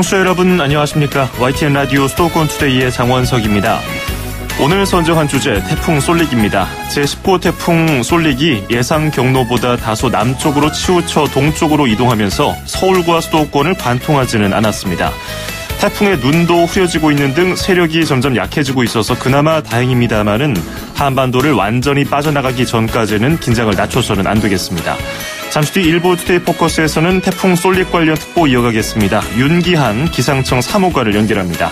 청취자 여러분 안녕하십니까. YTN 라디오 수도권 투데이의 장원석입니다. 오늘 선정한 주제 태풍 쏠릭입니다. 제19호 태풍 쏠릭이 예상 경로보다 다소 남쪽으로 치우쳐 동쪽으로 이동하면서 서울과 수도권을 관통하지는 않았습니다. 태풍의 눈도 흐려지고 있는 등 세력이 점점 약해지고 있어서 그나마 다행입니다만은 한반도를 완전히 빠져나가기 전까지는 긴장을 낮춰서는 안 되겠습니다. 잠시 뒤 일부 투데이 포커스에서는 태풍 쏠릭 관련 특보 이어가겠습니다. 윤기한 기상청 사무관을 연결합니다.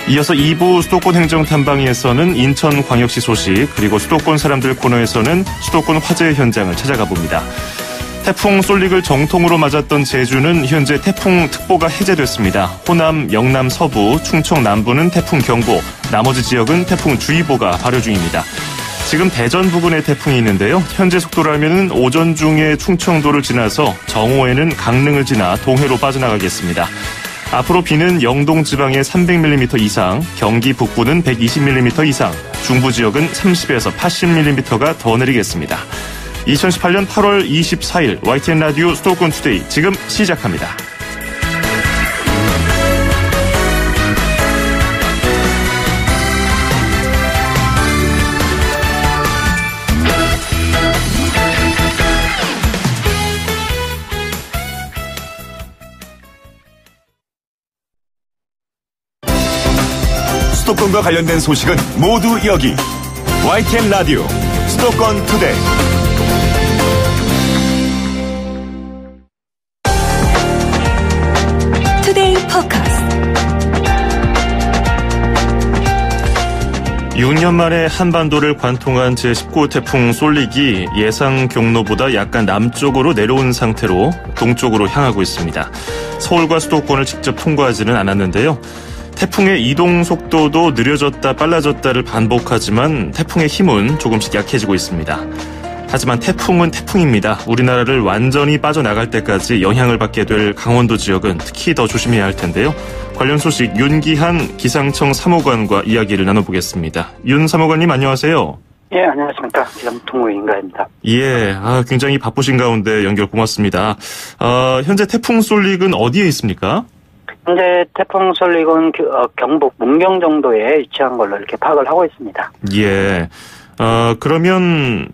이어서 2부 수도권 행정탐방에서는 인천광역시 소식, 그리고 수도권 사람들 코너에서는 수도권 화재 현장을 찾아가 봅니다. 태풍 쏠릭을 정통으로 맞았던 제주는 현재 태풍특보가 해제됐습니다. 호남, 영남, 서부, 충청 남부는 태풍경보, 나머지 지역은 태풍주의보가 발효 중입니다. 지금 대전 부근에 태풍이 있는데요. 현재 속도라면 오전 중에 충청도를 지나서 정오에는 강릉을 지나 동해로 빠져나가겠습니다. 앞으로 비는 영동 지방에 300mm 이상, 경기 북부는 120mm 이상, 중부 지역은 30에서 80mm가 더 내리겠습니다. 2018년 8월 24일 YTN 라디오 수도권 투데이 지금 시작합니다. 수도권과 관련된 소식은 모두 여기 YTN 라디오 수도권 투데이. 투데이 포커스. 6년 만에 한반도를 관통한 제19호 태풍 쏠릭이 예상 경로보다 약간 남쪽으로 내려온 상태로 동쪽으로 향하고 있습니다. 서울과 수도권을 직접 통과하지는 않았는데요. 태풍의 이동 속도도 느려졌다 빨라졌다를 반복하지만 태풍의 힘은 조금씩 약해지고 있습니다. 하지만 태풍은 태풍입니다. 우리나라를 완전히 빠져나갈 때까지 영향을 받게 될 강원도 지역은 특히 더 조심해야 할 텐데요. 관련 소식 윤기한 기상청 사무관과 이야기를 나눠보겠습니다. 윤 사무관님 안녕하세요. 예, 안녕하십니까. 기상통무 인가입니다. 예, 굉장히 바쁘신 가운데 연결 고맙습니다. 현재 태풍 쏠릭은 어디에 있습니까? 현재 태풍 쏠릭은 경북 문경 정도에 위치한 걸로 이렇게 파악을 하고 있습니다. 예. 그러면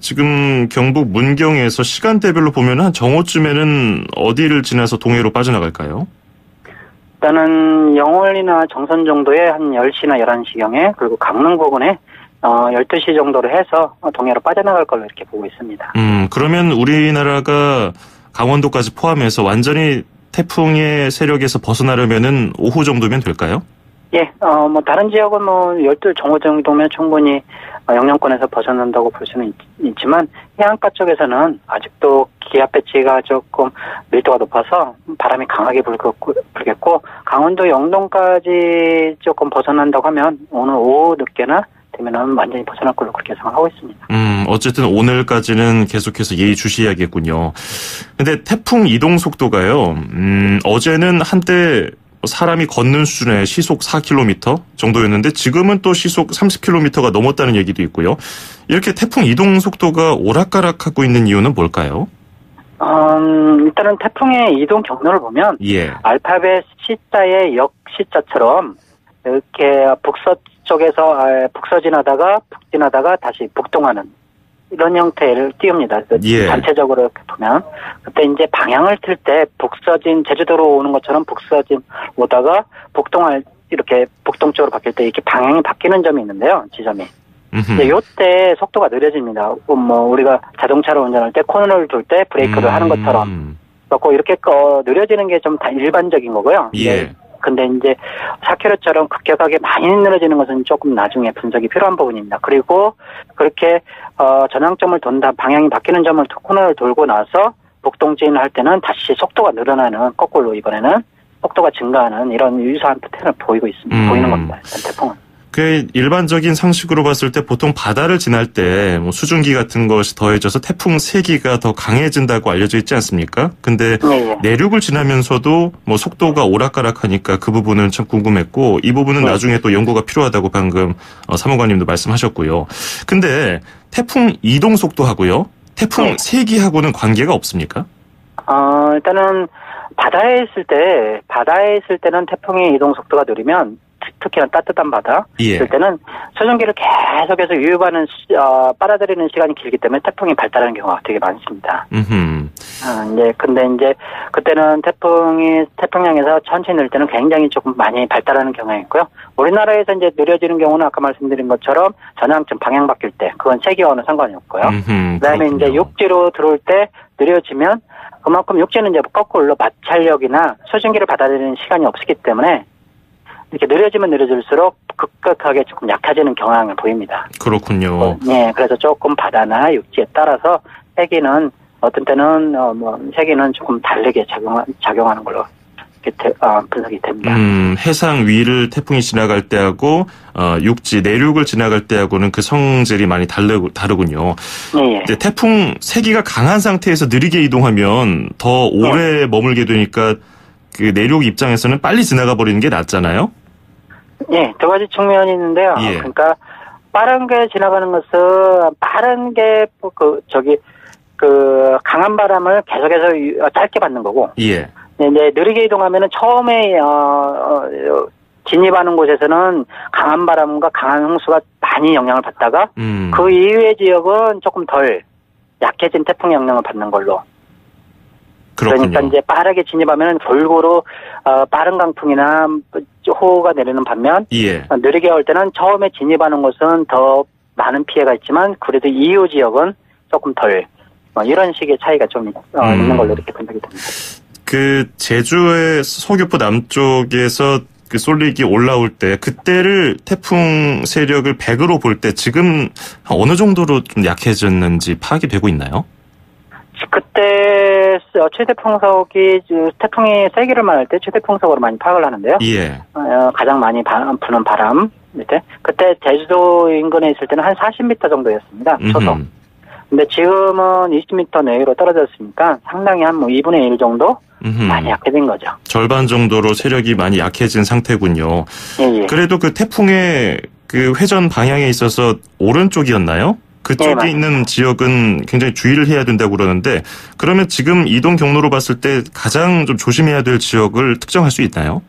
지금 경북 문경에서 시간대별로 보면 한 정오쯤에는 어디를 지나서 동해로 빠져나갈까요? 일단은 영월이나 정선 정도에 한 10시나 11시경에, 그리고 강릉 부근에 12시 정도로 해서 동해로 빠져나갈 걸로 이렇게 보고 있습니다. 그러면 우리나라가 강원도까지 포함해서 완전히 태풍의 세력에서 벗어나려면은 오후 정도면 될까요? 예, 다른 지역은 12 정오 정도면 충분히 영향권에서 벗어난다고 볼 수는 있지만, 해안가 쪽에서는 아직도 기압 배치가 조금 밀도가 높아서 바람이 강하게 불겠고, 강원도 영동까지 조금 벗어난다고 하면 오늘 오후 늦게나 되면은 완전히 벗어날 걸로 그렇게 예상하고 있습니다. 어쨌든 오늘까지는 계속해서 예의주시해야겠군요. 근데 태풍 이동 속도가요, 어제는 한때 사람이 걷는 수준의 시속 4km 정도였는데 지금은 또 시속 30km가 넘었다는 얘기도 있고요. 이렇게 태풍 이동 속도가 오락가락하고 있는 이유는 뭘까요? 일단은 태풍의 이동 경로를 보면, 예, 알파벳 C자의 역C자처럼 이렇게 북서쪽에서 북서진하다가 북진하다가 다시 북동하는 이런 형태를 띄웁니다. 예. 전체적으로 이렇게 보면, 그때 이제 방향을 틀 때 북서진, 제주도로 오는 것처럼 북서진 오다가 이렇게 북동쪽으로 바뀔 때 이렇게 방향이 바뀌는 점이 있는데요, 지점이. 근데 요때 속도가 느려집니다. 우리가 자동차로 운전할 때 코너를 돌 때 브레이크를 하는 것처럼. 그렇고 이렇게 느려지는 게 좀 다 일반적인 거고요. 예. 근데 이제 4km처럼 급격하게 많이 늘어지는 것은 조금 나중에 분석이 필요한 부분입니다. 그리고 그렇게 전환점을 돈다, 방향이 바뀌는 점을 코너를 돌고 나서 북동진을 할 때는 다시 속도가 늘어나는, 거꾸로 이번에는 속도가 증가하는 이런 유사한 패턴을 보이고 있습니다. 보이는 겁니다. 일단 태풍은. 그 일반적인 상식으로 봤을 때 보통 바다를 지날 때 수증기 같은 것이 더해져서 태풍 세기가 더 강해진다고 알려져 있지 않습니까? 근데 네. 내륙을 지나면서도 속도가 오락가락하니까 그 부분은 참 궁금했고, 이 부분은 나중에 또 연구가 필요하다고 방금 사무관님도 말씀하셨고요. 근데 태풍 이동 속도하고요, 태풍 세기하고는 관계가 없습니까? 일단은 바다에 있을 때는 태풍의 이동 속도가 느리면 특히나 따뜻한 바다 있을 때는 수증기를 계속해서 유입하는 빨아들이는 시간이 길기 때문에 태풍이 발달하는 경우가 되게 많습니다. 근데 이제 그때는 태풍량에서 천천히 늘 때는 굉장히 조금 많이 발달하는 경향이 있고요. 우리나라에서 이제 느려지는 경우는 아까 말씀드린 것처럼 전향점 방향 바뀔 때 그건 세기와는 상관이 없고요. 그다음에 그렇군요. 이제 육지로 들어올 때 느려지면 그만큼 육지는 이제 거꾸로 마찰력이나 수증기를 받아들이는 시간이 없기 때문에 이렇게 느려지면 느려질수록 급격하게 조금 약해지는 경향을 보입니다. 그렇군요. 그래서 조금 바다나 육지에 따라서 세기는 어떤 때는 세기는 조금 다르게 작용하는 걸로 이렇게 분석이 됩니다. 해상 위를 태풍이 지나갈 때하고 육지 내륙을 지나갈 때하고는 그 성질이 많이 다르군요. 이제 태풍 세기가 강한 상태에서 느리게 이동하면 더 오래 머물게 되니까 그 내륙 입장에서는 빨리 지나가 버리는 게 낫잖아요. 두 가지 측면이 있는데요. 그러니까 빠르게 지나가는 것은 빠른 게 강한 바람을 계속해서 짧게 받는 거고. 이제 느리게 이동하면은 처음에 진입하는 곳에서는 강한 바람과 강한 홍수가 많이 영향을 받다가 그 이후의 지역은 조금 덜 약해진 태풍의 영향을 받는 걸로. 그렇군요. 그러니까 이제 빠르게 진입하면 골고루 빠른 강풍이나 호우가 내리는 반면 느리게 올 때는 처음에 진입하는 곳은 더 많은 피해가 있지만 그래도 이후 지역은 조금 덜 이런 식의 차이가 좀 있는 걸로 이렇게 분석이 됩니다. 그 제주의 서귀포 남쪽에서 그 쏠릭이 올라올 때 그때를 태풍 세력을 100으로 볼 때 지금 어느 정도로 좀 약해졌는지 파악이 되고 있나요? 그때 최대 풍속이 태풍이 세기를 말할 때 최대 풍속으로 많이 파악을 하는데요. 가장 많이 부는 바람 그때 제주도 인근에 있을 때는 한 40m 정도였습니다. 초속. 근데 지금은 20m 내외로 떨어졌으니까 상당히 한 2분의 1 정도 많이 약해진 거죠. 절반 정도로 세력이 많이 약해진 상태군요. 그래도 그 태풍의 그 회전 방향에 있어서 오른쪽이었나요? 그쪽에 있는 지역은 굉장히 주의를 해야 된다고 그러는데 그러면 지금 이동 경로로 봤을 때 가장 좀 조심해야 될 지역을 특정할 수 있나요?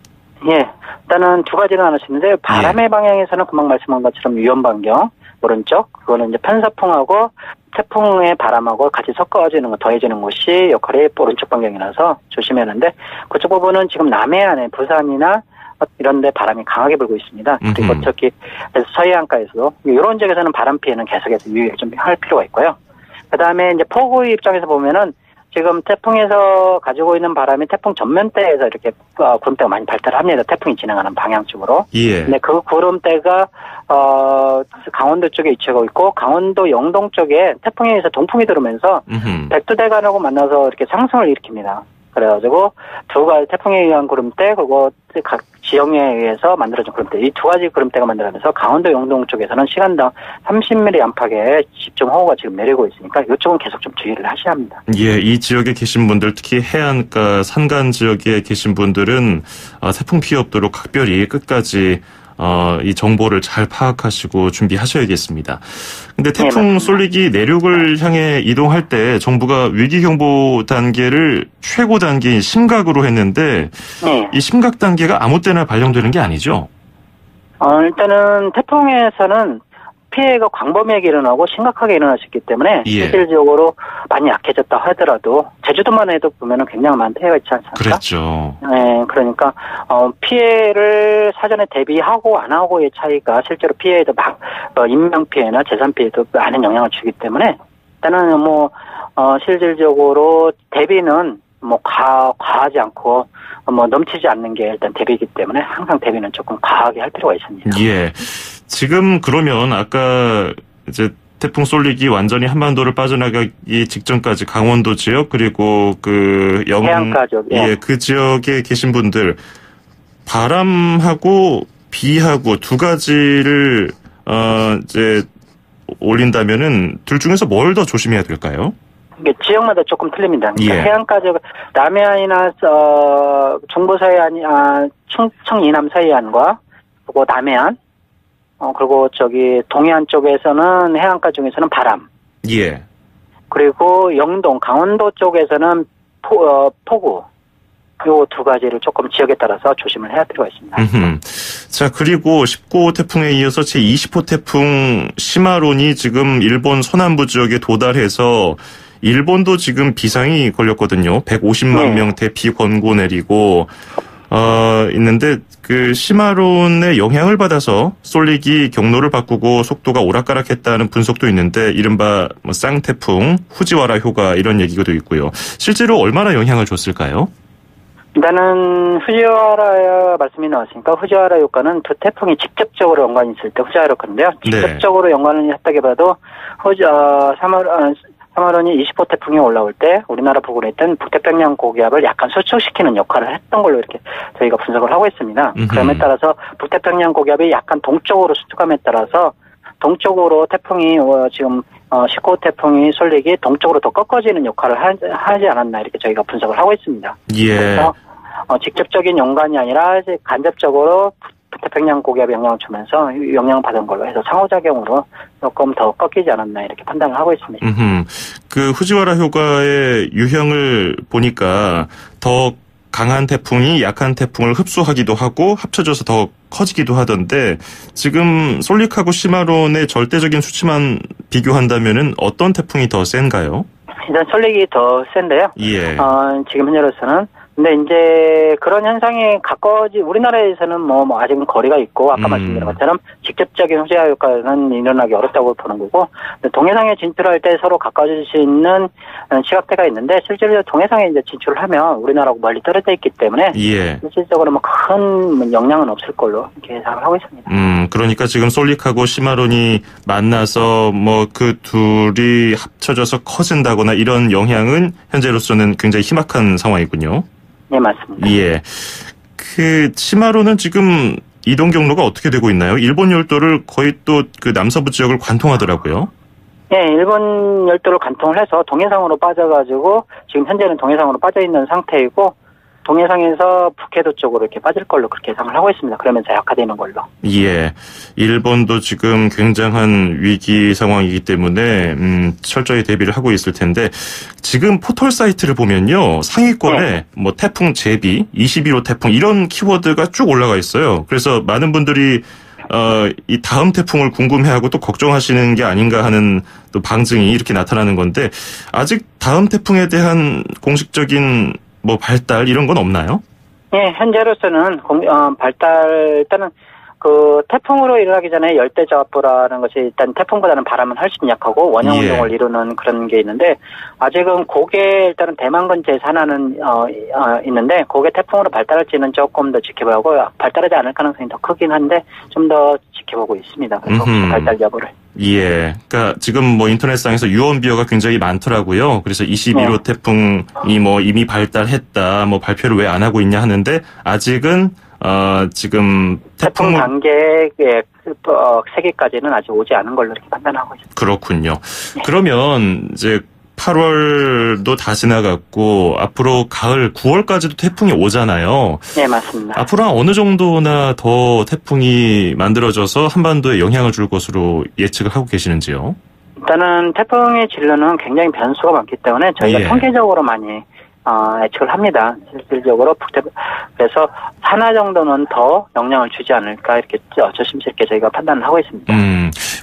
일단은 두 가지를 나눌 수 있는데요. 바람의 방향에서는 금방 말씀한 것처럼 위험 반경 오른쪽 그거는 이제 편서풍하고 태풍의 바람하고 같이 섞어지는 더해지는 곳이 역할이 오른쪽 방향이라서 조심해야 하는데 그쪽 부분은 지금 남해안에 부산이나 이런 데 바람이 강하게 불고 있습니다. 그리고 특히 서해안가에서도 이런 지역에서는 바람 피해는 계속해서 유의를 좀 할 필요가 있고요. 그다음에 이제 폭우 입장에서 보면은 지금 태풍에서 가지고 있는 바람이 태풍 전면대에서 이렇게 구름대가 많이 발달합니다. 태풍이 진행하는 방향 쪽으로. 근데 그 구름대가 강원도 쪽에 위치하고 있고 강원도 영동 쪽에 태풍에 의해서 동풍이 들어오면서 백두대간하고 만나서 이렇게 상승을 일으킵니다. 그래가지고 두 가지 태풍에 의한 구름대 그리고 각 지형에 의해서 만들어진 구름대 이 두 가지 구름대가 만들어지면서 강원도 영동 쪽에서는 시간당 30mm 안팎의 집중호우가 지금 내리고 있으니까 이쪽은 계속 좀 주의를 하셔야 합니다. 이 지역에 계신 분들 특히 해안가 산간 지역에 계신 분들은 태풍 피해 없도록 각별히 끝까지 이 정보를 잘 파악하시고 준비하셔야겠습니다. 근데 태풍 쏠릭이 내륙을 향해 이동할 때 정부가 위기경보 단계를 최고 단계인 심각으로 했는데 이 심각 단계가 아무 때나 발령되는 게 아니죠? 일단은 태풍에서는 피해가 광범위하게 일어나고 심각하게 일어날 수 있기 때문에 실질적으로 많이 약해졌다 하더라도 제주도만 해도 보면은 굉장히 많은 피해가 있지 않습니까? 그렇죠. 그러니까 피해를 사전에 대비하고 안 하고의 차이가 실제로 피해에도 인명 피해나 재산 피해도 많은 영향을 주기 때문에 일단은 실질적으로 대비는 과하지 않고 넘치지 않는 게 일단 대비이기 때문에 항상 대비는 조금 과하게 할 필요가 있습니다. 지금 그러면 아까 이제 태풍 쏠릭이 완전히 한반도를 빠져나가기 직전까지 강원도 지역 그리고 그 해안가 지역 그 지역에 계신 분들 바람하고 비하고 두 가지를 이제 올린다면은 둘 중에서 뭘 더 조심해야 될까요? 이게 지역마다 조금 틀립니다. 그러니까 해안가 지역 남해안이나 중부 서해안, 충청 이남 서해안과 그리고 남해안 그리고 동해안 쪽에서는 해안가 중에서는 바람. 그리고 영동, 강원도 쪽에서는 폭우. 그 두 가지를 조금 지역에 따라서 조심을 해야 할 필요가 있습니다. 자, 그리고 19호 태풍에 이어서 제20호 태풍 시마론이 지금 일본 서남부 지역에 도달해서 일본도 지금 비상이 걸렸거든요. 150만 명 대피 권고 내리고 있는데 그 시마론의 영향을 받아서 쏠릭이 경로를 바꾸고 속도가 오락가락했다는 분석도 있는데 이른바 뭐 쌍태풍, 후지와라 효과 이런 얘기도 있고요. 실제로 얼마나 영향을 줬을까요? 일단은 후지와라 말씀이 나왔으니까 후지와라 효과는 두 태풍이 직접적으로 연관이 있을 때 후지와라 효과인데요. 직접적으로 연관을 했다기보다도 사마론이 20호 태풍이 올라올 때 우리나라 부근에 있던 북태평양 고기압을 약간 수축시키는 역할을 했던 걸로 이렇게 저희가 분석을 하고 있습니다. 그럼에 따라서 북태평양 고기압이 약간 동쪽으로 수축함에 따라서 동쪽으로 태풍이 지금 19호 태풍이 쏠릭이 동쪽으로 더 꺾어지는 역할을 하지 않았나 이렇게 저희가 분석을 하고 있습니다. 예. 그래서 직접적인 연관이 아니라 이제 간접적으로 북태평양 고기압에 영향을 주면서 영향을 받은 걸로 해서 상호작용으로 조금 더 꺾이지 않았나 이렇게 판단을 하고 있습니다. 그 후지와라 효과의 유형을 보니까 더 강한 태풍이 약한 태풍을 흡수하기도 하고 합쳐져서 더 커지기도 하던데 지금 쏠릭하고 시마론의 절대적인 수치만 비교한다면은 어떤 태풍이 더 센가요? 일단 쏠릭이 더 센데요. 예. 지금 현재로서는 근데 이제 그런 현상이 우리나라에서는 뭐 아직은 거리가 있고 아까 말씀드린 것처럼 직접적인 후지와 효과는 일어나기 어렵다고 보는 거고 동해상에 진출할 때 서로 가까워질 수 있는 시각대가 있는데 실제로 동해상에 이제 진출을 하면 우리나라하고 멀리 떨어져 있기 때문에 실질적으로 뭐 큰 영향은 없을 걸로 이렇게 예상을 하고 있습니다. 그러니까 지금 쏠릭하고 시마론이 만나서 뭐 그 둘이 합쳐져서 커진다거나 이런 영향은 현재로서는 굉장히 희박한 상황이군요. 네, 맞습니다. 예. 그 시마론은 지금 이동 경로가 어떻게 되고 있나요? 일본 열도를 거의 또 그 남서부 지역을 관통하더라고요. 네, 일본 열도를 관통을 해서 동해상으로 빠져가지고 지금 현재는 동해상으로 빠져 있는 상태이고 동해상에서 북해도 쪽으로 이렇게 빠질 걸로 그렇게 예상을 하고 있습니다. 그러면서 약화되는 걸로. 예. 일본도 지금 굉장한 위기 상황이기 때문에 철저히 대비를 하고 있을 텐데 지금 포털 사이트를 보면요. 상위권에 뭐 태풍 제비, 21호 태풍 이런 키워드가 쭉 올라가 있어요. 그래서 많은 분들이 이 다음 태풍을 궁금해하고 또 걱정하시는 게 아닌가 하는 또 방증이 이렇게 나타나는 건데 아직 다음 태풍에 대한 공식적인 뭐 발달 이런 건 없나요? 네, 현재로서는 일단은 그 태풍으로 일어나기 전에 열대저압부라는 것이 일단 태풍보다는 바람은 훨씬 약하고 원형 운동을 이루는 그런 게 있는데 아직은 그게 일단은 대만 근처에 산하는 있는데 그게 태풍으로 발달할지는 조금 더 지켜보고 발달하지 않을 가능성이 더 크긴 한데 좀 더 지켜보고 있습니다. 그래서 발달 여부를. 예. 그러니까 지금 뭐 인터넷상에서 유언비어가 굉장히 많더라고요. 그래서 21호 태풍이 뭐 이미 발달했다, 뭐 발표를 왜 안 하고 있냐 하는데 아직은 지금 태풍 단계의 세계까지는 아직 오지 않은 걸로 이렇게 판단하고 있습니다. 그렇군요. 그러면 이제 8월도 다 지나갔고 앞으로 가을 9월까지도 태풍이 오잖아요. 네, 맞습니다. 앞으로 어느 정도나 더 태풍이 만들어져서 한반도에 영향을 줄 것으로 예측을 하고 계시는지요? 일단은 태풍의 진로는 굉장히 변수가 많기 때문에 저희가 통계적으로 많이 예측을 합니다. 실질적으로 그래서 산하 정도는 더 영향을 주지 않을까 이렇게 조심스럽게 저희가 판단을 하고 있습니다.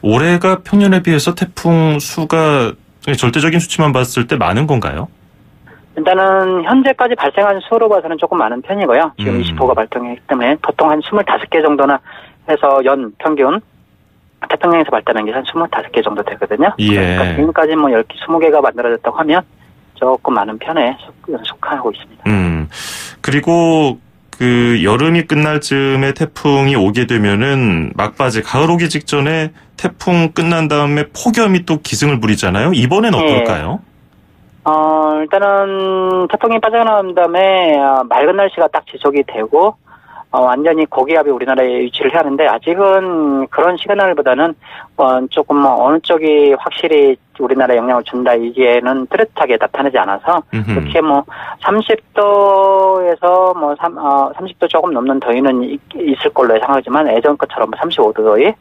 올해가 평년에 비해서 태풍 수가 절대적인 수치만 봤을 때 많은 건가요? 일단은 현재까지 발생한 수로 봐서는 조금 많은 편이고요. 지금 20호가 발생했기 때문에 보통 한 25개 정도나 해서 연 평균 태평양에서 발달한 게 한 25개 정도 되거든요. 그러니까 지금까지 뭐 10개, 20개가 만들어졌다고 하면 조금 많은 편에 속하고 있습니다. 그리고 그 여름이 끝날 즈음에 태풍이 오게 되면은 막바지 가을 오기 직전에 태풍 끝난 다음에 폭염이 또 기승을 부리잖아요. 이번엔 어떨까요? 일단은 태풍이 빠져나온 다음에 맑은 날씨가 딱 지속이 되고 완전히 고기압이 우리나라에 위치를 해야 하는데 아직은 그런 시그널보다는 조금 어느 쪽이 확실히 우리나라에 영향을 준다 이게는 뚜렷하게 나타나지 않아서 그렇게 뭐 30도에서 뭐 30도 조금 넘는 더위는 있을 걸로 예상하지만 예전 것처럼 35도 더위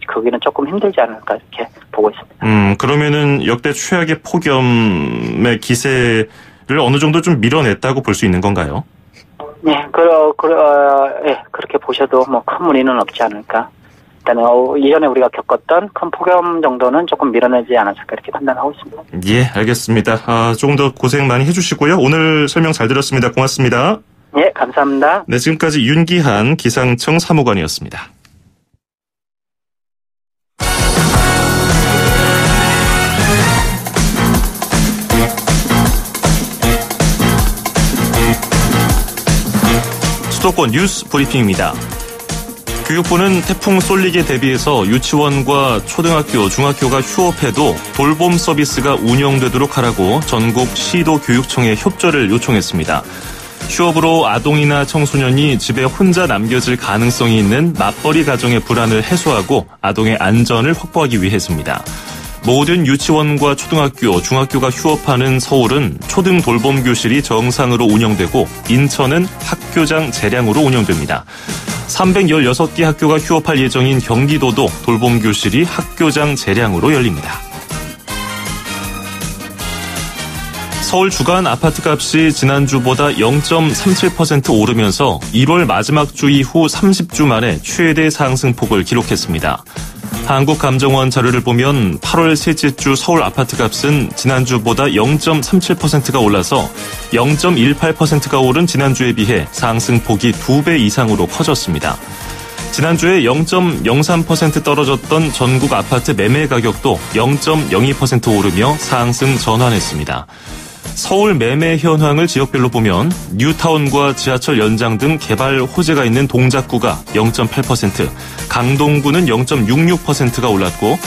거기는 조금 힘들지 않을까 이렇게 보고 있습니다. 그러면은 역대 최악의 폭염의 기세를 어느 정도 좀 밀어냈다고 볼 수 있는 건가요? 네, 그렇게 보셔도 뭐 큰 무리는 없지 않을까. 일단은 이전에 우리가 겪었던 큰 폭염 정도는 조금 밀어내지 않았을까 이렇게 판단하고 있습니다. 예, 알겠습니다. 조금 더 고생 많이 해주시고요. 오늘 설명 잘 들었습니다. 고맙습니다. 예, 감사합니다. 네, 지금까지 윤기한 기상청 사무관이었습니다. 수도권 뉴스 브리핑입니다. 교육부는 태풍 쏠릭에 대비해서 유치원과 초등학교, 중학교가 휴업해도 돌봄 서비스가 운영되도록 하라고 전국 시도 교육청에 협조를 요청했습니다. 휴업으로 아동이나 청소년이 집에 혼자 남겨질 가능성이 있는 맞벌이 가정의 불안을 해소하고 아동의 안전을 확보하기 위해서입니다. 모든 유치원과 초등학교, 중학교가 휴업하는 서울은 초등 돌봄 교실이 정상으로 운영되고 인천은 학교장 재량으로 운영됩니다. 316개 학교가 휴업할 예정인 경기도도 돌봄 교실이 학교장 재량으로 열립니다. 서울 주간 아파트값이 지난주보다 0.37% 오르면서 1월 마지막 주 이후 30주 만에 최대 상승폭을 기록했습니다. 한국감정원 자료를 보면 8월 셋째 주 서울 아파트값은 지난주보다 0.37%가 올라서 0.18%가 오른 지난주에 비해 상승폭이 2배 이상으로 커졌습니다. 지난주에 0.03% 떨어졌던 전국 아파트 매매 가격도 0.02% 오르며 상승 전환했습니다. 서울 매매 현황을 지역별로 보면 뉴타운과 지하철 연장 등 개발 호재가 있는 동작구가 0.8%, 강동구는 0.66%가 올랐고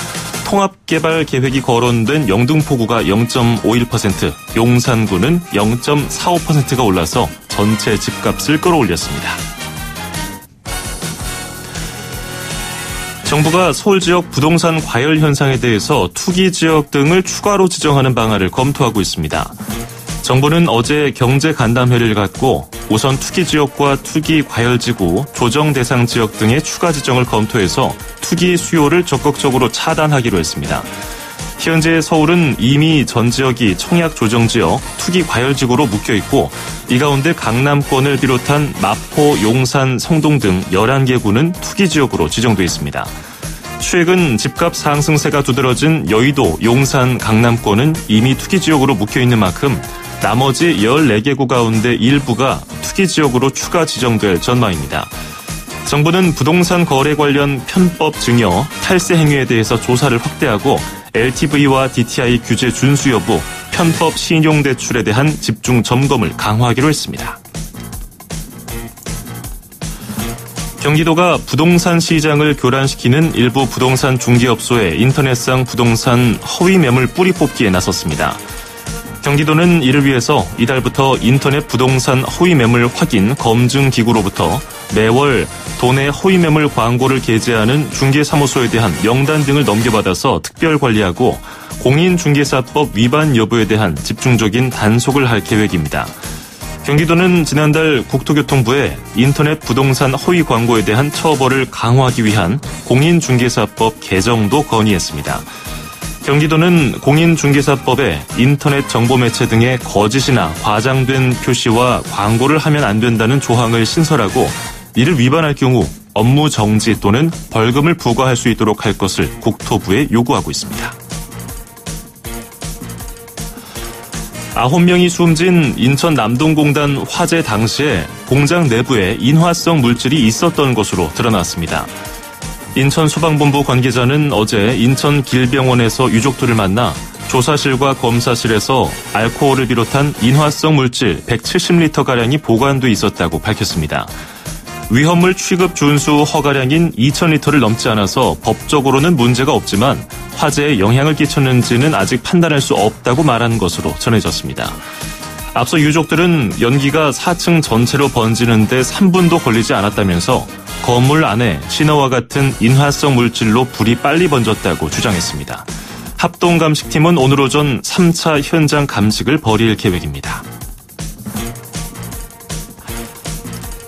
통합개발 계획이 거론된 영등포구가 0.51%, 용산구는 0.45%가 올라서 전체 집값을 끌어올렸습니다. 정부가 서울 지역 부동산 과열 현상에 대해서 투기 지역 등을 추가로 지정하는 방안을 검토하고 있습니다. 정부는 어제 경제 간담회를 갖고 우선 투기 지역과 투기 과열지구, 조정 대상 지역 등의 추가 지정을 검토해서 투기 수요를 적극적으로 차단하기로 했습니다. 현재 서울은 이미 전 지역이 청약 조정지역, 투기 과열지구로 묶여있고 이 가운데 강남권을 비롯한 마포, 용산, 성동 등 11개 구는 투기 지역으로 지정돼 있습니다. 최근 집값 상승세가 두드러진 여의도, 용산, 강남권은 이미 투기 지역으로 묶여있는 만큼 나머지 14개 구 가운데 일부가 투기 지역으로 추가 지정될 전망입니다. 정부는 부동산 거래 관련 편법 증여, 탈세 행위에 대해서 조사를 확대하고 LTV와 DTI 규제 준수 여부, 편법 신용대출에 대한 집중 점검을 강화하기로 했습니다. 경기도가 부동산 시장을 교란시키는 일부 부동산 중개업소의 인터넷상 부동산 허위 매물 뿌리 뽑기에 나섰습니다. 경기도는 이를 위해서 이달부터 인터넷 부동산 허위 매물 확인 검증 기구로부터 매월 도내 허위 매물 광고를 게재하는 중개사무소에 대한 명단 등을 넘겨받아서 특별 관리하고 공인중개사법 위반 여부에 대한 집중적인 단속을 할 계획입니다. 경기도는 지난달 국토교통부에 인터넷 부동산 허위 광고에 대한 처벌을 강화하기 위한 공인중개사법 개정도 건의했습니다. 경기도는 공인중개사법에 인터넷 정보매체 등의 거짓이나 과장된 표시와 광고를 하면 안 된다는 조항을 신설하고 이를 위반할 경우 업무 정지 또는 벌금을 부과할 수 있도록 할 것을 국토부에 요구하고 있습니다. 9명이 숨진 인천 남동공단 화재 당시에 공장 내부에 인화성 물질이 있었던 것으로 드러났습니다. 인천소방본부 관계자는 어제 인천길병원에서 유족들을 만나 조사실과 검사실에서 알코올을 비롯한 인화성 물질 170리터가량이 보관돼 있었다고 밝혔습니다. 위험물 취급 준수 허가량인 2,000리터를 넘지 않아서 법적으로는 문제가 없지만 화재에 영향을 끼쳤는지는 아직 판단할 수 없다고 말한 것으로 전해졌습니다. 앞서 유족들은 연기가 4층 전체로 번지는데 3분도 걸리지 않았다면서 건물 안에 신화와 같은 인화성 물질로 불이 빨리 번졌다고 주장했습니다. 합동감식팀은 오늘 오전 3차 현장 감식을 벌일 계획입니다.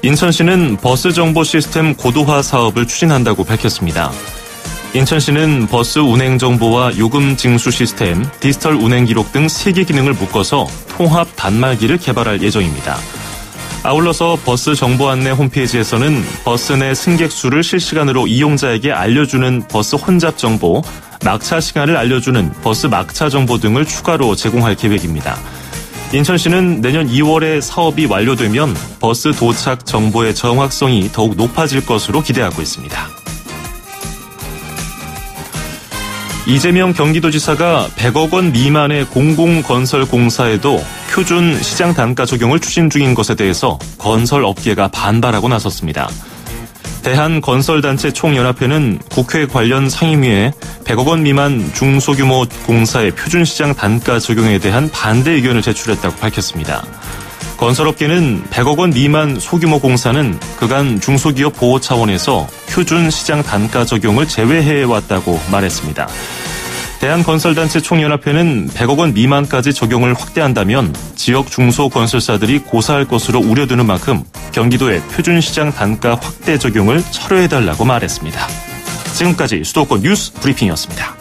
인천시는 버스 정보 시스템 고도화 사업을 추진한다고 밝혔습니다. 인천시는 버스 운행 정보와 요금 징수 시스템, 디지털 운행 기록 등 3개 기능을 묶어서 통합 단말기를 개발할 예정입니다. 아울러서 버스 정보 안내 홈페이지에서는 버스 내 승객 수를 실시간으로 이용자에게 알려주는 버스 혼잡 정보, 막차 시간을 알려주는 버스 막차 정보 등을 추가로 제공할 계획입니다. 인천시는 내년 2월에 사업이 완료되면 버스 도착 정보의 정확성이 더욱 높아질 것으로 기대하고 있습니다. 이재명 경기도지사가 100억 원 미만의 공공건설공사에도 표준 시장 단가 적용을 추진 중인 것에 대해서 건설업계가 반발하고 나섰습니다. 대한건설단체 총연합회는 국회 관련 상임위에 100억 원 미만 중소규모 공사의 표준 시장 단가 적용에 대한 반대 의견을 제출했다고 밝혔습니다. 건설업계는 100억 원 미만 소규모 공사는 그간 중소기업 보호 차원에서 표준 시장 단가 적용을 제외해왔다고 말했습니다. 대한건설단체 총연합회는 100억 원 미만까지 적용을 확대한다면 지역 중소건설사들이 고사할 것으로 우려되는 만큼 경기도의 표준 시장 단가 확대 적용을 철회해달라고 말했습니다. 지금까지 수도권 뉴스 브리핑이었습니다.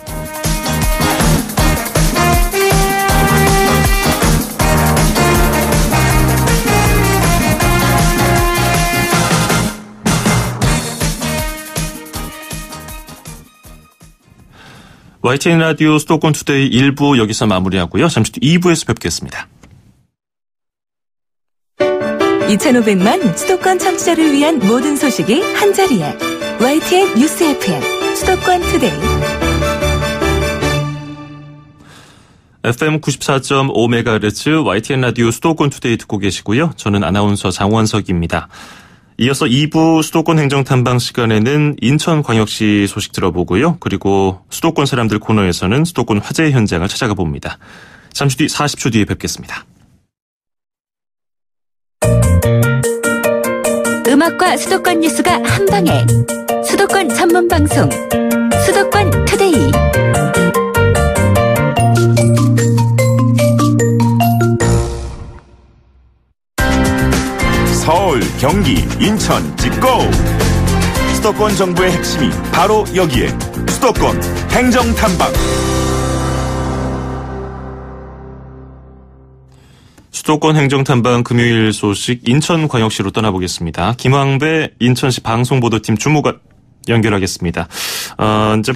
YTN 라디오 수도권 투데이 1부 여기서 마무리하고요. 잠시 뒤 2부에서 뵙겠습니다. 2,500만 수도권 청취자를 위한 모든 소식이 한자리에 YTN 뉴스 FM 수도권 투데이. FM 94.5MHz YTN 라디오 수도권 투데이 듣고 계시고요. 저는 아나운서 장원석입니다. 이어서 2부 수도권 행정탐방 시간에는 인천광역시 소식 들어보고요. 그리고 수도권 사람들 코너에서는 수도권 화재 현장을 찾아가 봅니다. 잠시 뒤 40초 뒤에 뵙겠습니다. 음악과 수도권 뉴스가 한방에 수도권 전문 방송 수도권 투데이. 서울, 경기, 인천 찍고! 수도권 정보의 핵심이 바로 여기에 수도권 행정탐방. 수도권 행정탐방 금요일 소식 인천광역시로 떠나보겠습니다. 김황배 인천시 방송보도팀 주무관 연결하겠습니다. 이제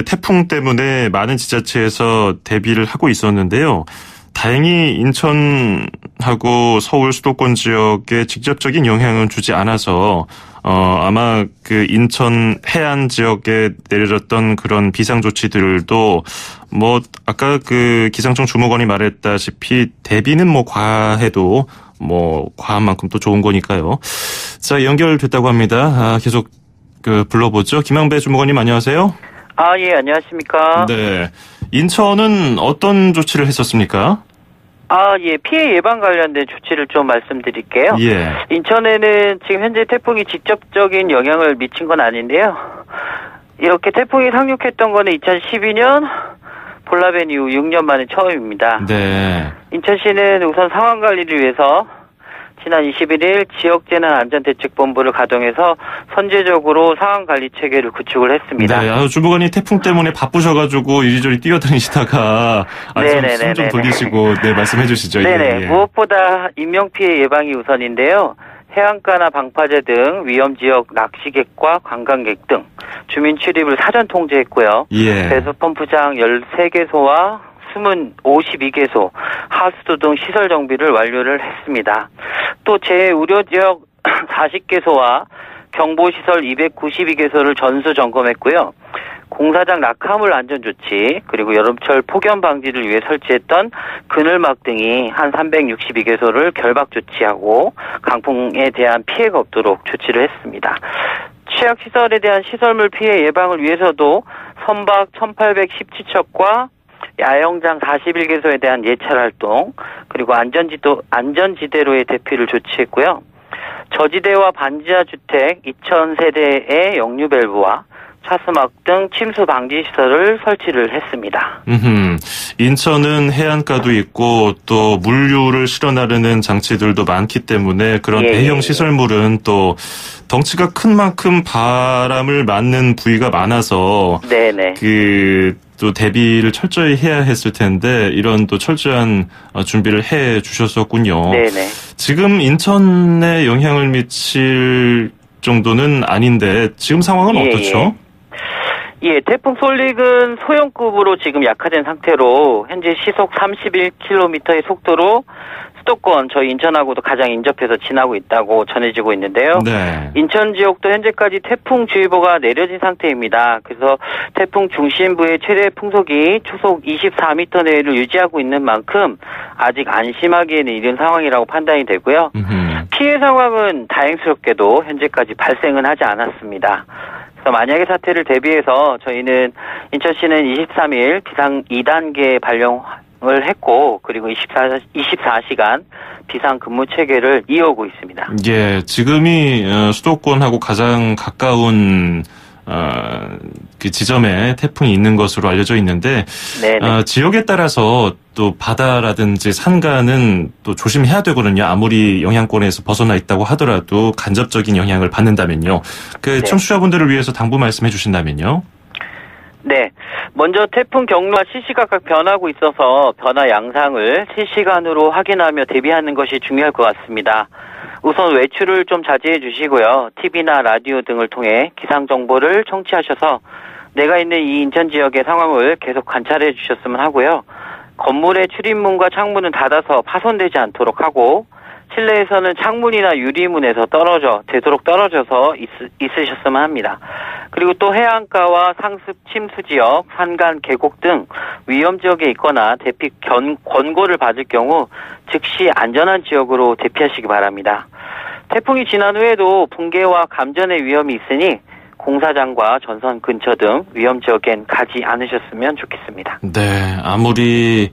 태풍 때문에 많은 지자체에서 대비를 하고 있었는데요. 다행히 인천하고 서울 수도권 지역에 직접적인 영향은 주지 않아서 아마 그 인천 해안 지역에 내려졌던 그런 비상 조치들도 뭐 아까 그 기상청 주무관이 말했다시피 대비는 뭐 과해도 뭐 과한 만큼 또 좋은 거니까요. 자, 연결됐다고 합니다. 계속 불러보죠. 김황배 주무관님 안녕하세요. 예, 안녕하십니까. 네. 인천은 어떤 조치를 했었습니까? 예, 피해 예방 관련된 조치를 좀 말씀드릴게요. 예. 인천에는 지금 현재 태풍이 직접적인 영향을 미친 건 아닌데요. 이렇게 태풍이 상륙했던 거는 2012년 볼라벤 이후 6년 만에 처음입니다. 네. 인천시는 우선 상황 관리를 위해서 지난 21일 지역재난안전대책본부를 가동해서 선제적으로 상황관리 체계를 구축을 했습니다. 네, 주무관이 태풍 때문에 바쁘셔가지고 이리저리 뛰어다니시다가 숨 좀 돌리시고 말씀해 주시죠. 네네. 예. 무엇보다 인명피해 예방이 우선인데요. 해안가나 방파제 등 위험지역 낚시객과 관광객 등 주민 출입을 사전 통제했고요. 예. 배수 펌프장 13개소와 숨은 52개소, 하수도 등 시설 정비를 완료를 했습니다. 또 재우려지역 40개소와 경보시설 292개소를 전수 점검했고요. 공사장 낙하물 안전조치, 그리고 여름철 폭염 방지를 위해 설치했던 그늘막 등이 한 362개소를 결박 조치하고 강풍에 대한 피해가 없도록 조치를 했습니다. 취약시설에 대한 시설물 피해 예방을 위해서도 선박 1817척과 야영장 41개소에 대한 예찰 활동, 그리고 안전지대로의 대피를 조치했고요. 저지대와 반지하 주택 2000세대의 역류 밸브와 차스막 등 침수 방지 시설을 설치를 했습니다. 인천은 해안가도 있고 또 물류를 실어 나르는 장치들도 많기 때문에 그런 대형 시설물은 또 덩치가 큰 만큼 바람을 맞는 부위가 많아서 네네. 또 대비를 철저히 해야 했을 텐데 이런 또 철저한 준비를 해 주셨었군요. 네네. 지금 인천에 영향을 미칠 정도는 아닌데 지금 상황은 어떻죠? 예, 태풍 솔릭은 소형급으로 지금 약화된 상태로 현재 시속 31km의 속도로 수도권 저희 인천하고도 가장 인접해서 지나고 있다고 전해지고 있는데요. 네. 인천 지역도 현재까지 태풍주의보가 내려진 상태입니다. 그래서 태풍 중심부의 최대 풍속이 초속 24m 내외를 유지하고 있는 만큼 아직 안심하기에는 이른 상황이라고 판단이 되고요. 피해 상황은 다행스럽게도 현재까지 발생은 하지 않았습니다. 그래서 만약의 사태를 대비해서 저희는 인천시는 23일 비상 2단계 발령을 했고 그리고 24시간 비상 근무 체계를 이어오고 있습니다. 예, 지금이 수도권하고 가장 가까운 그 지점에 태풍이 있는 것으로 알려져 있는데 지역에 따라서 또 바다라든지 산가는 또 조심해야 되거든요. 아무리 영향권에서 벗어나 있다고 하더라도 간접적인 영향을 받는다면요. 그 청취자분들을 위해서 당부 말씀해 주신다면요. 네. 먼저 태풍 경로가 시시각각 변하고 있어서 변화 양상을 실시간으로 확인하며 대비하는 것이 중요할 것 같습니다. 우선 외출을 좀 자제해 주시고요. TV나 라디오 등을 통해 기상 정보를 청취하셔서 내가 있는 이 인천 지역의 상황을 계속 관찰해 주셨으면 하고요. 건물의 출입문과 창문은 닫아서 파손되지 않도록 하고 실내에서는 창문이나 유리문에서 되도록 떨어져서 있으셨으면 합니다. 그리고 또 해안가와 상습 침수 지역, 산간, 계곡 등 위험 지역에 있거나 대피 권고를 받을 경우 즉시 안전한 지역으로 대피하시기 바랍니다. 태풍이 지난 후에도 붕괴와 감전의 위험이 있으니 공사장과 전선 근처 등 위험 지역엔 가지 않으셨으면 좋겠습니다. 네, 아무리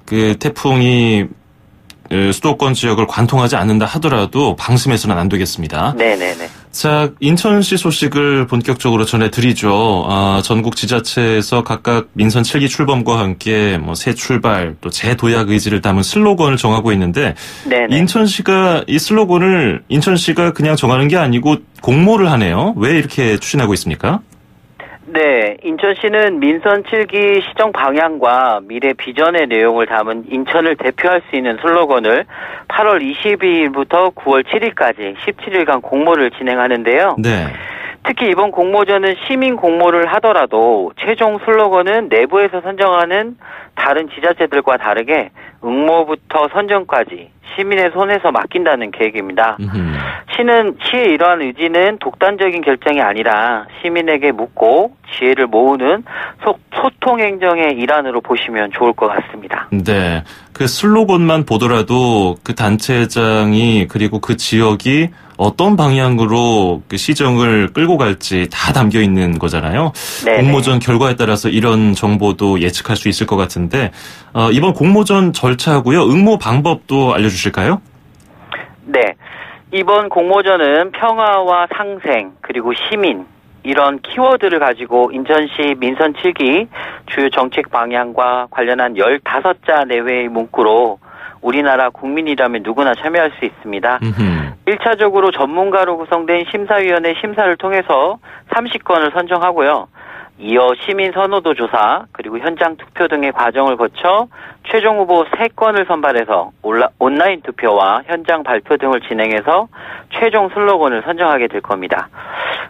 그 태풍이 수도권 지역을 관통하지 않는다 하더라도 방심해서는 안 되겠습니다. 네네네. 자, 인천시 소식을 본격적으로 전해드리죠. 전국 지자체에서 각각 민선 7기 출범과 함께 새 출발, 또 재도약 의지를 담은 슬로건을 정하고 있는데 네네. 인천시가 이 슬로건을 인천시가 그냥 정하는 게 아니고 공모를 하네요. 왜 이렇게 추진하고 있습니까? 네, 인천시는 민선 7기 시정 방향과 미래 비전의 내용을 담은 인천을 대표할 수 있는 슬로건을 8월 22일부터 9월 7일까지 17일간 공모를 진행하는데요. 네. 특히 이번 공모전은 시민 공모를 하더라도 최종 슬로건은 내부에서 선정하는 다른 지자체들과 다르게 응모부터 선정까지 시민의 손에서 맡긴다는 계획입니다. 시의 이러한 의지는 독단적인 결정이 아니라 시민에게 묻고 지혜를 모으는 소통 행정의 일환으로 보시면 좋을 것 같습니다. 네, 그 슬로건만 보더라도 그 단체장이 그리고 그 지역이 어떤 방향으로 그 시정을 끌고 갈지 다 담겨 있는 거잖아요. 네네. 공모전 결과에 따라서 이런 정보도 예측할 수 있을 것 같은데 이번 공모전 절차하고요. 응모 방법도 알려주실까요? 네. 이번 공모전은 평화와 상생 그리고 시민 이런 키워드를 가지고 인천시 민선 7기 주요 정책 방향과 관련한 15자 내외의 문구로 우리나라 국민이라면 누구나 참여할 수 있습니다. 1차적으로 전문가로 구성된 심사위원회 심사를 통해서 30건을 선정하고요. 이어 시민 선호도 조사 그리고 현장 투표 등의 과정을 거쳐 최종 후보 3건을 선발해서 온라인 투표와 현장 발표 등을 진행해서 최종 슬로건을 선정하게 될 겁니다.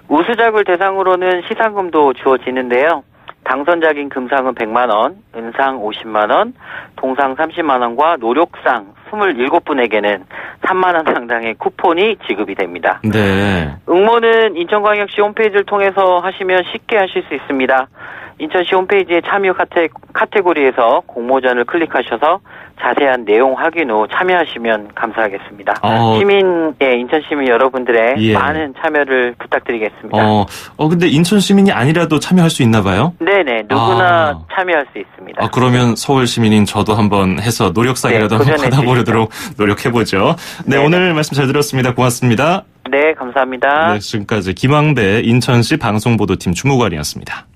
우수작을 대상으로는 시상금도 주어지는데요. 당선작인 금상은 100만 원, 은상 50만 원, 동상 30만 원과 노력상 27분에게는 3만 원 상당의 쿠폰이 지급이 됩니다. 네. 응모는 인천광역시 홈페이지를 통해서 하시면 쉽게 하실 수 있습니다. 인천시 홈페이지의 참여 카테고리에서 공모전을 클릭하셔서 자세한 내용 확인 후 참여하시면 감사하겠습니다. 인천 시민 여러분들의 많은 참여를 부탁드리겠습니다. 근데 인천 시민이 아니라도 참여할 수 있나 봐요? 네네, 누구나 참여할 수 있습니다. 그러면 서울 시민인 저도 한번 해서 노력상이라도 한번 받아보려도록 노력해보죠. 네, 네네. 오늘 말씀 잘 들었습니다. 고맙습니다. 네, 감사합니다. 네, 지금까지 김황배 인천시 방송보도팀 주무관이었습니다.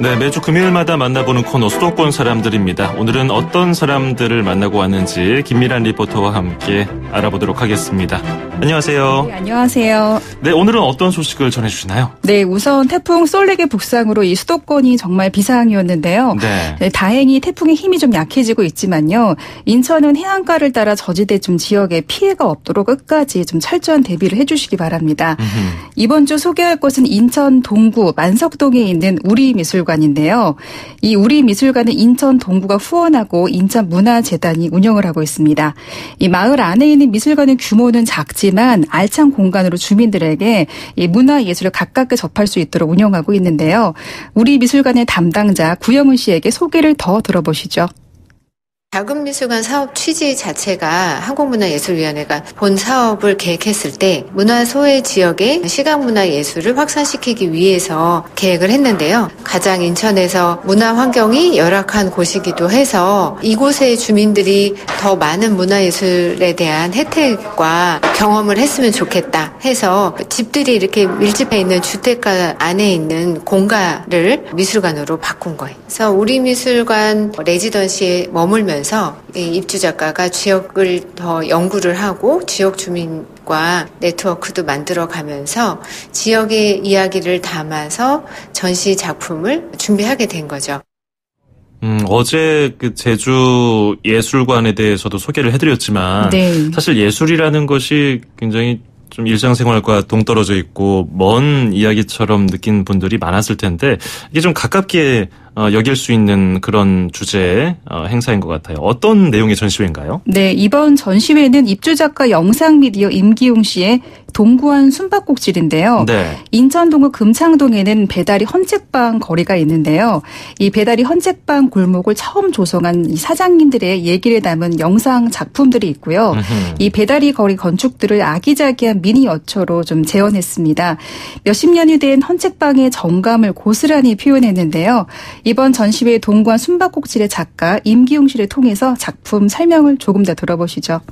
네, 네, 매주 금요일마다 만나보는 코너 수도권 사람들입니다. 오늘은 어떤 사람들을 만나고 왔는지 김미란 리포터와 함께 알아보도록 하겠습니다. 안녕하세요. 네, 안녕하세요. 네, 오늘은 어떤 소식을 전해주시나요? 네, 우선 태풍 솔릭의 북상으로 이 수도권이 정말 비상이었는데요. 네, 다행히 태풍의 힘이 좀 약해지고 있지만요. 인천은 해안가를 따라 저지대쯤 지역에 피해가 없도록 끝까지 좀 철저한 대비를 해주시기 바랍니다. 이번 주 소개할 곳은 인천 동구 만석동에 있는 우리미술관인데요. 이 우리미술관은 인천 동구가 후원하고 인천문화재단이 운영을 하고 있습니다. 이 마을 안에 있는 미술관의 규모는 작지만 알찬 공간으로 주민들에게 이 문화예술을 가깝게 접할 수 있도록 운영하고 있는데요. 우리미술관의 담당자 구영은 씨에게 소개를 더 들어보시죠. 작은미술관 사업 취지 자체가 한국문화예술위원회가 본 사업을 계획했을 때 문화 소외 지역의 시각문화예술을 확산시키기 위해서 계획을 했는데요. 가장 인천에서 문화 환경이 열악한 곳이기도 해서 이곳의 주민들이 더 많은 문화예술에 대한 혜택과 경험을 했으면 좋겠다 해서 집들이 이렇게 밀집해 있는 주택가 안에 있는 공간을 미술관으로 바꾼 거예요. 그래서 우리 미술관 레지던시에 머물면서 입주 작가가 지역을 더 연구를 하고 지역 주민과 네트워크도 만들어가면서 지역의 이야기를 담아서 전시 작품을 준비하게 된 거죠. 어제 그 제주 예술관에 대해서도 소개를 해드렸지만 네. 사실 예술이라는 것이 굉장히 좀 일상생활과 동떨어져 있고 먼 이야기처럼 느낀 분들이 많았을 텐데 이게 좀 가깝게 여길 수 있는 그런 주제의 행사인 것 같아요. 어떤 내용의 전시회인가요? 네, 이번 전시회는 입주작가 영상미디어 임기용 씨의 동구안 숨바꼭질인데요. 네. 인천 동구 금창동에는 배다리 헌책방 거리가 있는데요. 이 배다리 헌책방 골목을 처음 조성한 이 사장님들의 얘기를 담은 영상 작품들이 있고요. 이 배다리 거리 건축들을 아기자기한 미니어처로 좀 재현했습니다. 몇십 년이 된 헌책방의 정감을 고스란히 표현했는데요. 이번 전시회 동구안 숨바꼭질의 작가 임기용 씨를 통해서 작품 설명을 조금 더 들어보시죠.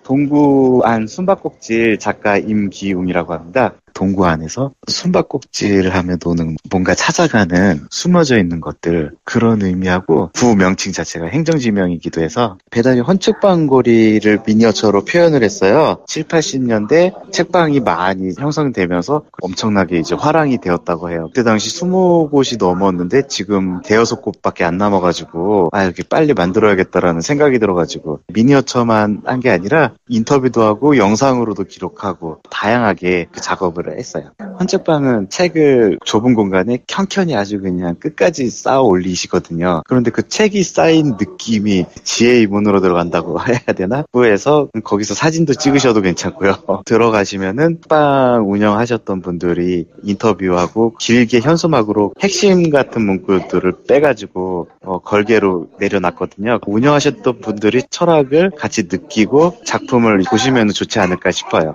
동구안 숨바꼭질 작가 임기웅이라고 합니다. 동구안에서 숨바꼭질을 하며 노는 뭔가 찾아가는 숨어져 있는 것들 그런 의미하고 구 명칭 자체가 행정지명이기도 해서 배다리 헌책방거리를 미니어처로 표현을 했어요. 7, 80년대 책방이 많이 형성되면서 엄청나게 이제 화랑이 되었다고 해요. 그때 당시 20곳이 넘었는데 지금 대여섯 곳밖에 안 남아가지고 이렇게 빨리 만들어야겠다라는 생각이 들어가지고 미니어처만 한 게 아니라 인터뷰도 하고 영상으로도 기록하고 다양하게 그 작업을 했어요. 헌책방은 책을 좁은 공간에 켠켠이 아주 그냥 끝까지 쌓아 올리시거든요. 그런데 그 책이 쌓인 느낌이 지혜의 문으로 들어간다고 해야 되나? 후에서 거기서 사진도 찍으셔도 괜찮고요. 들어가시면은 방 운영하셨던 분들이 인터뷰하고 길게 현수막으로 핵심 같은 문구들을 빼가지고 걸개로 내려놨거든요. 운영하셨던 분들이 철학을 같이 느끼고 작품을 보시면 좋지 않을까 싶어요.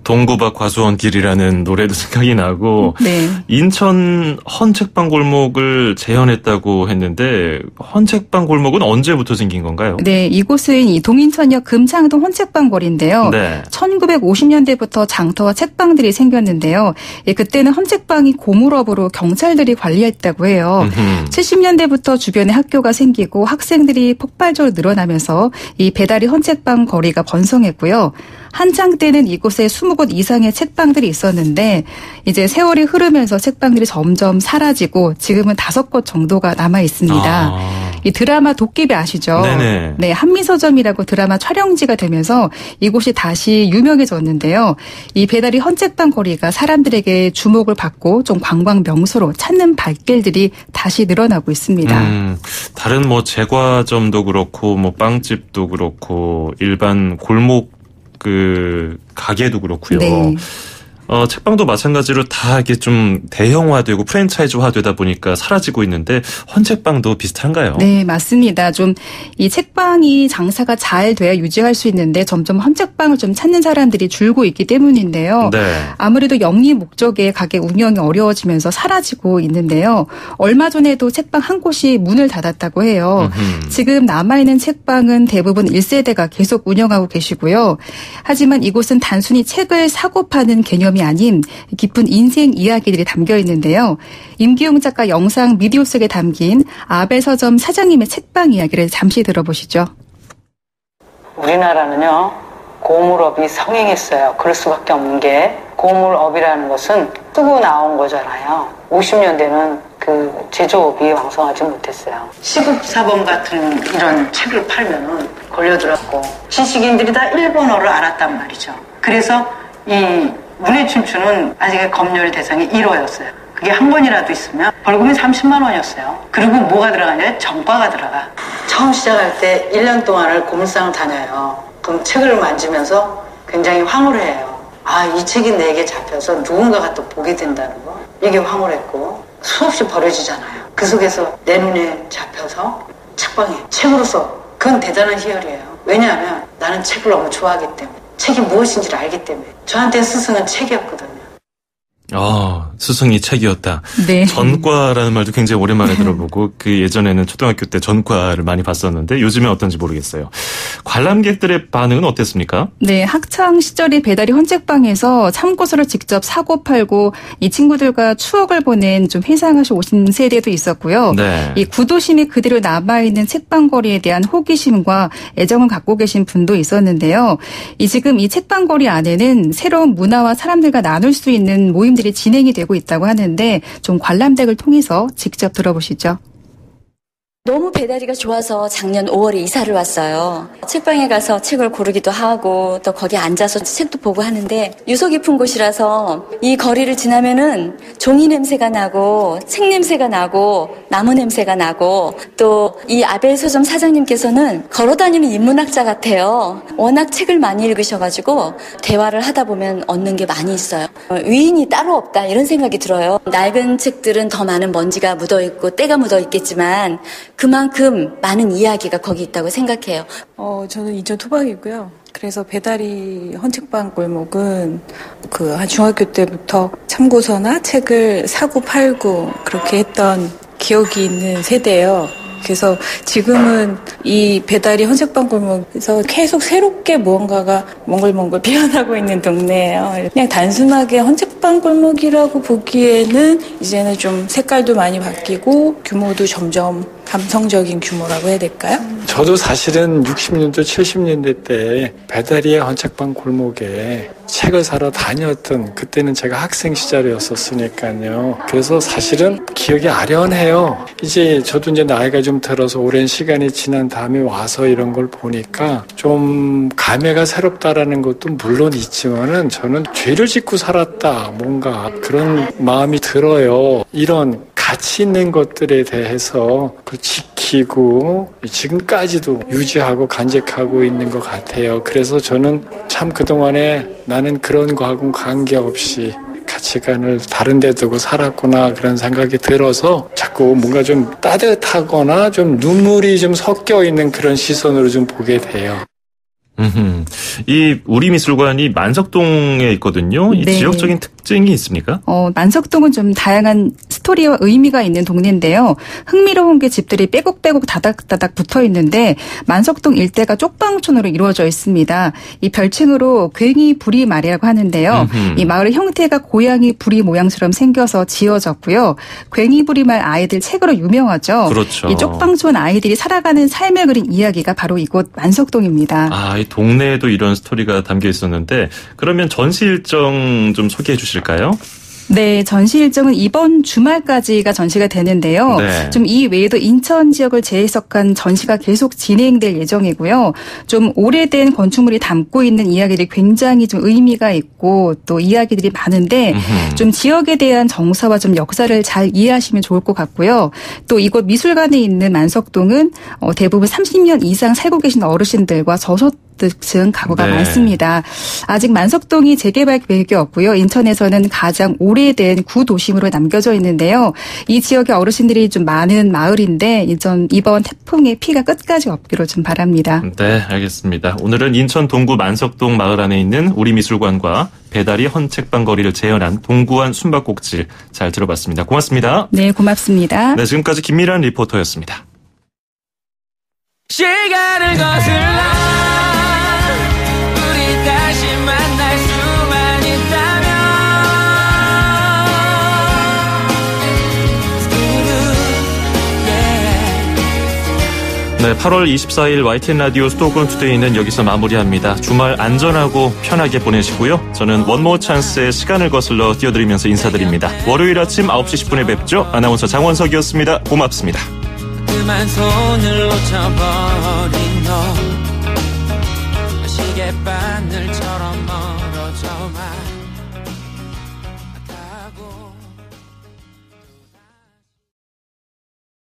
동구밭 과수원길이라는 노래도 생각이 나고 네. 인천 헌책방 골목을 재현했다고 했는데 헌책방 골목은 언제부터 생긴 건가요? 네, 이곳은 이 동인천역 금창동 헌책방 거리인데요. 네. 1950년대부터 장터와 책방들이 생겼는데요. 예, 그때는 헌책방이 고물업으로 경찰들이 관리했다고 해요. 70년대부터 주변에 학교가 생기고 학생들이 폭발적으로 늘어나면서 이 배다리 헌책방 거리가 번성했고요. 한창 때는 이곳에 20곳 이상의 책방들이 있었는데 이제 세월이 흐르면서 책방들이 점점 사라지고 지금은 5곳 정도가 남아 있습니다. 이 드라마 도깨비 아시죠? 네네. 네, 한미서점이라고 드라마 촬영지가 되면서 이곳이 다시 유명해졌는데요. 이 배다리 헌책방 거리가 사람들에게 주목을 받고 좀 관광 명소로 찾는 발길들이 다시 늘어나고 있습니다. 다른 뭐 제과점도 그렇고 뭐 빵집도 그렇고 일반 골목 그 가게도 그렇고요. 네. 책방도 마찬가지로 다 이게 좀 대형화되고 프랜차이즈화되다 보니까 사라지고 있는데 헌책방도 비슷한가요? 네, 맞습니다. 좀 이 책방이 장사가 잘 돼야 유지할 수 있는데 점점 헌책방을 좀 찾는 사람들이 줄고 있기 때문인데요. 네. 아무래도 영리 목적의 가게 운영이 어려워지면서 사라지고 있는데요. 얼마 전에도 책방 한 곳이 문을 닫았다고 해요. 지금 남아있는 책방은 대부분 1세대가 계속 운영하고 계시고요. 하지만 이곳은 단순히 책을 사고 파는 개념이 작품이 아닌 깊은 인생 이야기들이 담겨 있는데요. 임기웅 작가 영상 미디어 속에 담긴 아베 서점 사장님의 책방 이야기를 잠시 들어보시죠. 우리나라는요, 고물업이 성행했어요. 그럴 수밖에 없는 게, 고물업이라는 것은 쓰고 나온 거잖아요. 50년대는 그 제조업이 왕성하지 못했어요. 시국사범 같은 이런 책을 팔면은 걸려들었고, 지식인들이 다 일본어를 알았단 말이죠. 그래서 이 문해춘추는 아직 검열 대상이 1호였어요. 그게 한 권이라도 있으면 벌금이 30만 원이었어요. 그리고 뭐가 들어가냐? 정과가 들어가. 처음 시작할 때 1년 동안을 고물상을 다녀요. 그럼 책을 만지면서 굉장히 황홀해요. 아, 이 책이 내게 잡혀서 누군가가 또 보게 된다는 거. 이게 황홀했고 수없이 버려지잖아요. 그 속에서 내 눈에 잡혀서 책방에 책으로서 그건 대단한 희열이에요. 왜냐하면 나는 책을 너무 좋아하기 때문에, 책이 무엇인지를 알기 때문에. 저한테 스승은 책이었거든요. 스승이 책이었다. 네. 전과라는 말도 굉장히 오랜만에 들어보고 그 예전에는 초등학교 때 전과를 많이 봤었는데 요즘엔 어떤지 모르겠어요. 관람객들의 반응은 어땠습니까? 네, 학창 시절이 배달이 헌책방에서 참고서를 직접 사고 팔고 이 친구들과 추억을 보낸 좀 회상하시 오신 세대도 있었고요. 네. 이 구도심이 그대로 남아있는 책방거리에 대한 호기심과 애정을 갖고 계신 분도 있었는데요. 지금 이 책방거리 안에는 새로운 문화와 사람들과 나눌 수 있는 모임들이 진행이 되고 있다고 하는데 좀 관람객을 통해서 직접 들어보시죠. 너무 배달이가 좋아서 작년 5월에 이사를 왔어요. 책방에 가서 책을 고르기도 하고 또 거기 앉아서 책도 보고 하는데 유서 깊은 곳이라서 이 거리를 지나면은 종이 냄새가 나고 책 냄새가 나고 나무 냄새가 나고 또 이 아베 서점 사장님께서는 걸어다니는 인문학자 같아요. 워낙 책을 많이 읽으셔가지고 대화를 하다 보면 얻는 게 많이 있어요. 위인이 따로 없다 이런 생각이 들어요. 낡은 책들은 더 많은 먼지가 묻어있고 때가 묻어있겠지만 그만큼 많은 이야기가 거기 있다고 생각해요. 저는 인천 토박이고요. 그래서 배달이 헌책방 골목은 한 중학교 때부터 참고서나 책을 사고 팔고 그렇게 했던 기억이 있는 세대예요. 그래서 지금은 이 배달이 헌책방 골목에서 계속 새롭게 무언가가 몽글몽글 피어나고 있는 동네예요. 그냥 단순하게 헌책방 골목이라고 보기에는 이제는 좀 색깔도 많이 바뀌고 규모도 점점 감성적인 규모라고 해야 될까요? 저도 사실은 60년대, 70년대 때 배달이의 헌책방 골목에 책을 사러 다녔던, 그때는 제가 학생 시절이었었으니까요. 그래서 사실은 기억이 아련해요. 저도 나이가 좀 들어서 오랜 시간이 지난 다음에 와서 이런 걸 보니까 좀 감회가 새롭다라는 것도 물론 있지만은 저는 죄를 짓고 살았다, 뭔가 그런 마음이 들어요. 이런 가치 있는 것들에 대해서 그걸 지키고 지금까지도 유지하고 간직하고 있는 것 같아요. 그래서 저는 참 그동안에 나는 그런 거하고는 관계없이 가치관을 다른 데 두고 살았구나 그런 생각이 들어서 자꾸 뭔가 좀 따뜻하거나 좀 눈물이 좀 섞여 있는 그런 시선으로 좀 보게 돼요. 이 우리미술관이 만석동에 있거든요. 이 네. 지역적인 특징이 있습니까? 만석동은 좀 다양한 스토리와 의미가 있는 동네인데요. 흥미로운 게 집들이 빼곡빼곡 다닥다닥 붙어 있는데 만석동 일대가 쪽방촌으로 이루어져 있습니다. 이 별칭으로 괭이 부리 말이라고 하는데요. 이 마을의 형태가 고양이 부리 모양처럼 생겨서 지어졌고요. 괭이 부리 말 아이들 책으로 유명하죠. 그렇죠. 이 쪽방촌 아이들이 살아가는 삶을 그린 이야기가 바로 이곳 만석동입니다. 이 동네에도 이런 스토리가 담겨 있었는데 그러면 전시 일정 좀 소개해 주실까요? 네, 전시 일정은 이번 주말까지가 전시가 되는데요. 네. 좀 이 외에도 인천 지역을 재해석한 전시가 계속 진행될 예정이고요. 좀 오래된 건축물이 담고 있는 이야기들이 굉장히 좀 의미가 있고 또 이야기들이 많은데 좀 지역에 대한 정서와 좀 역사를 잘 이해하시면 좋을 것 같고요. 또 이곳 미술관에 있는 만석동은 대부분 30년 이상 살고 계신 어르신들과 저소득층 가구가 네. 많습니다. 아직 만석동이 재개발 계획이 없고요. 인천에서는 가장 오래된 구도심으로 남겨져 있는데요. 이 지역의 어르신들이 좀 많은 마을인데 이번 태풍의 피가 끝까지 없기로 좀 바랍니다. 네, 알겠습니다. 오늘은 인천 동구 만석동 마을 안에 있는 우리미술관과 배달이 헌책방 거리를 재현한 동구안 숨바꼭질 잘 들어봤습니다. 고맙습니다. 네, 고맙습니다. 네, 지금까지 김미란 리포터였습니다. 시간을 거슬러 우리 다시 만날 수만 있다면 네, 8월 24일 YTN 라디오 수도권 투데이는 여기서 마무리합니다. 주말 안전하고 편하게 보내시고요. 저는 원모 찬스의 시간을 거슬러 띄워드리면서 인사드립니다. 월요일 아침 9시 10분에 뵙죠. 아나운서 장원석이었습니다. 고맙습니다. 그만 손을 놓쳐버린 너 시계바늘처럼 멀어져만